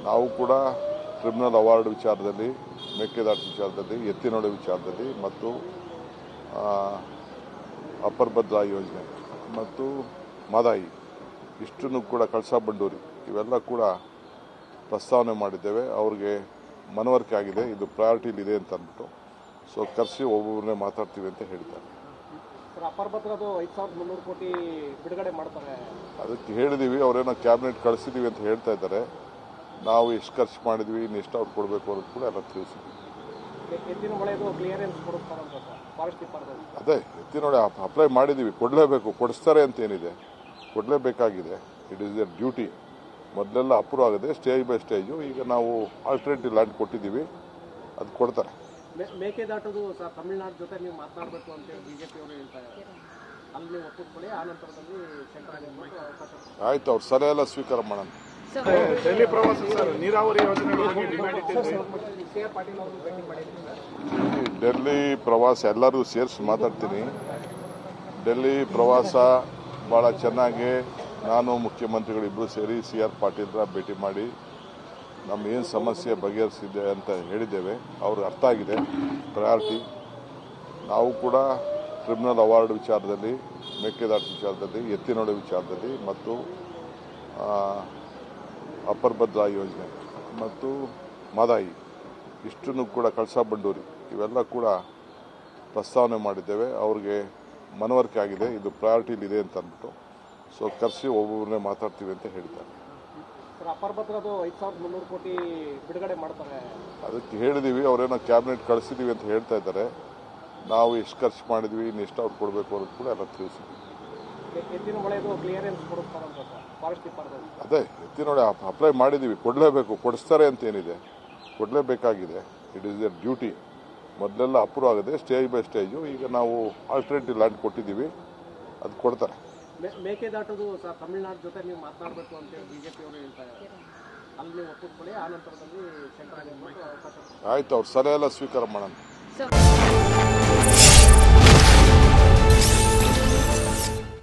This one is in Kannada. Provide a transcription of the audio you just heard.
ನಾವು ಕೂಡ ಟ್ರಿಬ್ಯುನಲ್ ಅವಾರ್ಡ್ ವಿಚಾರದಲ್ಲಿ, ಮೇಕೆದಾಟು ವಿಚಾರದಲ್ಲಿ, ಎತ್ತಿನೊಳೆ ವಿಚಾರದಲ್ಲಿ ಮತ್ತು ಅಪ್ಪರ್ ಭದ್ರಾ ಯೋಜನೆ ಮತ್ತು ಮದಾಯಿ ಇಷ್ಟನ್ನು ಕೂಡ ಕಳಸಾ ಬಂಡೂರಿ ಇವೆಲ್ಲ ಕೂಡ ಪ್ರಸ್ತಾವನೆ ಮಾಡಿದ್ದೇವೆ. ಅವ್ರಿಗೆ ಮನವರಿಕೆ ಆಗಿದೆ, ಇದು ಪ್ರಯಾರಿಟಿಲಿದೆ ಅಂತ ಅಂದ್ಬಿಟ್ಟು. ಸೊ ಕರೆಸಿ ಒಬ್ಬೊಬ್ಬರನ್ನೇ ಮಾತಾಡ್ತೀವಿ ಅಂತ ಹೇಳಿದ್ದಾರೆ. ಅಪ್ಪರ್ ಭದ್ರದು 5,300 ಕೋಟಿ ಬಿಡುಗಡೆ ಮಾಡ್ತಾರೆ. ಅದಕ್ಕೆ ಹೇಳಿದ್ದೀವಿ, ಅವರೇನೋ ಕ್ಯಾಬಿನೆಟ್ ಕಳಿಸಿದ್ದೀವಿ ಅಂತ ಹೇಳ್ತಾ ಇದ್ದಾರೆ. ನಾವು ಎಷ್ಟು ಖರ್ಚು ಮಾಡಿದ್ವಿ, ಇನ್ನು ಎಷ್ಟು ಅವ್ರು ಕೊಡಬೇಕು ಅನ್ನೋದು ಕೂಡ ಎಲ್ಲ ತಿಳಿಸಿದ್ವಿ. ಅದೇ ಎತ್ತಿನೊಳೆ ಅಪ್ಲೈ ಮಾಡಿದ್ದೀವಿ, ಕೊಡಲೇಬೇಕು, ಕೊಡಿಸ್ತಾರೆ ಅಂತ ಏನಿದೆ, ಕೊಡಲೇಬೇಕಾಗಿದೆ. It is a duty. ಮೊದಲೆಲ್ಲ ಅಪ್ರೂವ್ ಆಗಿದೆ ಸ್ಟೇಜ್ ಬೈ ಸ್ಟೇಜು. ಈಗ ನಾವು ಆಲ್ಟರ್ನೇಟಿವ್ ಲ್ಯಾಂಡ್ ಕೊಟ್ಟಿದ್ದೀವಿ, ಅದು ಕೊಡ್ತಾರೆ. ಮೇಕೆದಾಟುದು ತಮಿಳುನಾಡು ಜೊತೆ ನೀವು ಮಾತನಾಡಬೇಕು ಅಂತೇಳಿ ಬಿಜೆಪಿ ಅವರು ಹೇಳ್ತಾರೆ. ಅಲ್ಲಿ ನೀವು ಒಪ್ಪಿಕೊಳ್ಳಿ, ಆ ನಂತರದಲ್ಲಿ ಆಯ್ತು, ಅವ್ರ ಸಲಹೆ ಎಲ್ಲ ಸ್ವೀಕಾರ ಮಾಡೋಣ. ಡೆಲ್ಲಿ ಪ್ರವಾಸ ಸರ್, ನೀರಾವರಿ ಯೋಜನೆ ಡೆಲ್ಲಿ ಪ್ರವಾಸ ಎಲ್ಲರೂ ಸೇರಿಸಿ ಮಾತಾಡ್ತೀನಿ. ಡೆಲ್ಲಿ ಪ್ರವಾಸ ಭಾಳ ಚೆನ್ನಾಗಿ ನಾನು ಮುಖ್ಯಮಂತ್ರಿಗಳಿಬ್ಬರು ಸೇರಿ CR ಪಾಟೀಲ್ರ ಭೇಟಿ ಮಾಡಿ ನಮ್ಮ ಏನು ಸಮಸ್ಯೆ ಬಗೆಹರಿಸಿದೆ ಅಂತ ಹೇಳಿದ್ದೇವೆ. ಅವ್ರಿಗೆ ಅರ್ಥ ಆಗಿದೆ, ಪ್ರಯಾರಿಟಿ. ನಾವು ಕೂಡ ಟ್ರಿಬ್ಯುನಲ್ ಅವಾರ್ಡ್ ವಿಚಾರದಲ್ಲಿ, ಮೇಕೆದಾಟು ವಿಚಾರದಲ್ಲಿ, ಎತ್ತಿನೊಳೆ ವಿಚಾರದಲ್ಲಿ ಮತ್ತು ಅಪ್ಪರ್ ಭದ್ರಾ ಯೋಜನೆ ಮತ್ತು ಮದಾಯಿ ಇಷ್ಟನ್ನು ಕೂಡ ಕಳಸಾ ಬಂಡೂರಿ ಇವೆಲ್ಲ ಕೂಡ ಪ್ರಸ್ತಾವನೆ ಮಾಡಿದ್ದೇವೆ. ಅವ್ರಿಗೆ ಮನವರಿಕೆ ಆಗಿದೆ, ಇದು ಪ್ರಯಾರಿಟಿಲಿದೆ ಅಂತ ಅಂದ್ಬಿಟ್ಟು. ಸೊ ಕರೆಸಿ ಒಬ್ಬೊಬ್ಬರನ್ನೇ ಮಾತಾಡ್ತೀವಿ ಅಂತ ಹೇಳಿದ್ದಾರೆ. ಅಪ್ಪರ್ ಭದ್ರದು 5,300 ಕೋಟಿ ಬಿಡುಗಡೆ ಮಾಡ್ತಾರೆ. ಅದಕ್ಕೆ ಹೇಳಿದ್ದೀವಿ, ಅವರೇನೋ ಕ್ಯಾಬಿನೆಟ್ ಕಳಿಸಿದ್ದೀವಿ ಅಂತ ಹೇಳ್ತಾ ಇದ್ದಾರೆ. ನಾವು ಎಷ್ಟು ಖರ್ಚು ಮಾಡಿದ್ವಿ, ಇನ್ನು ಎಷ್ಟು ಅವ್ರು ಕೊಡಬೇಕು ಅನ್ನೋದು ಕೂಡ ಎಲ್ಲ ತಿಳಿಸಿದ್ವಿ. ಅದೇ ಎತ್ತಿನೊಳೆ ಅಪ್ಲೈ ಮಾಡಿದ್ದೀವಿ, ಕೊಡಲೇಬೇಕು, ಕೊಡಿಸ್ತಾರೆ ಅಂತ ಏನಿದೆ, ಕೊಡಲೇಬೇಕಾಗಿದೆ. It is a duty. ಮೊದಲೆಲ್ಲ ಅಪ್ರೂವ್ ಆಗಿದೆ ಸ್ಟೇಜ್ ಬೈ ಸ್ಟೇಜು. ಈಗ ನಾವು ಆಲ್ಟರ್ನೇಟಿವ್ ಲ್ಯಾಂಡ್ ಕೊಟ್ಟಿದ್ದೀವಿ, ಅದು ಕೊಡ್ತಾರೆ. ಮೇಕೆದಾಟುದು ತಮಿಳುನಾಡು ಜೊತೆ ನೀವು ಮಾತನಾಡಬೇಕು ಅಂತೇಳಿ ಬಿಜೆಪಿ ಅವರು ಹೇಳ್ತಾರೆ. ಅಲ್ಲಿ ನೀವು ಒಪ್ಪಿಕೊಳ್ಳಿ, ಆ ನಂತರದಲ್ಲಿ ಆಯ್ತು, ಅವ್ರ ಸಲಹೆ ಎಲ್ಲ ಸ್ವೀಕಾರ ಮಾಡೋಣ.